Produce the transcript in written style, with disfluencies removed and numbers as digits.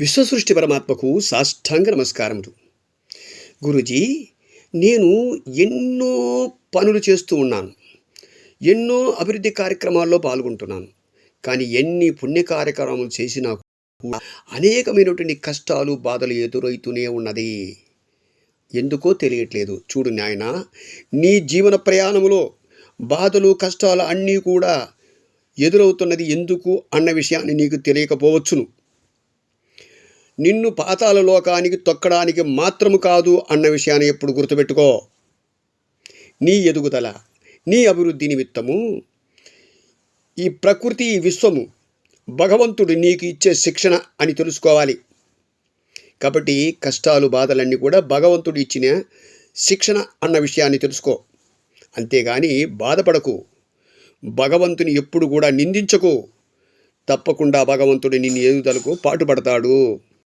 విశ్వసృష్టి పరమాత్మకు సాష్టాంగ నమస్కారములు. గురూజీ, నేను ఎన్నో పనులు చేస్తూ ఉన్నాను. ఎన్నో అభివృద్ధి కార్యక్రమాల్లో పాల్గొంటున్నాను. కానీ ఎన్ని పుణ్య కార్యక్రమాలు చేసినా కూడా అనేకమైనటువంటి కష్టాలు, బాధలు ఎదురవుతూనే ఉన్నది. ఎందుకో తెలియట్లేదు. చూడు నాయనా, నీ జీవన ప్రయాణంలో బాధలు, కష్టాలు అన్నీ కూడా ఎదురవుతున్నది ఎందుకు అన్న విషయాన్ని నీకు తెలియకపోవచ్చును. నిన్ను పాతాళ లోకానికి తొక్కడానికి మాత్రము కాదు అన్న విషయాన్ని ఎప్పుడు గుర్తుపెట్టుకో. నీ ఎదుగుదల, నీ అభివృద్ధి నిమిత్తము ఈ ప్రకృతి, ఈ విశ్వము భగవంతుడు నీకు ఇచ్చే శిక్షణ అని తెలుసుకోవాలి. కాబట్టి కష్టాలు, బాధలన్నీ కూడా భగవంతుడు ఇచ్చిన శిక్షణ అన్న విషయాన్ని తెలుసుకో. అంతేగాని బాధపడకు. భగవంతుని ఎప్పుడు కూడా నిందించకు. తప్పకుండా భగవంతుడు నిన్ను ఎదుగుదలకు పాటుపడతాడు.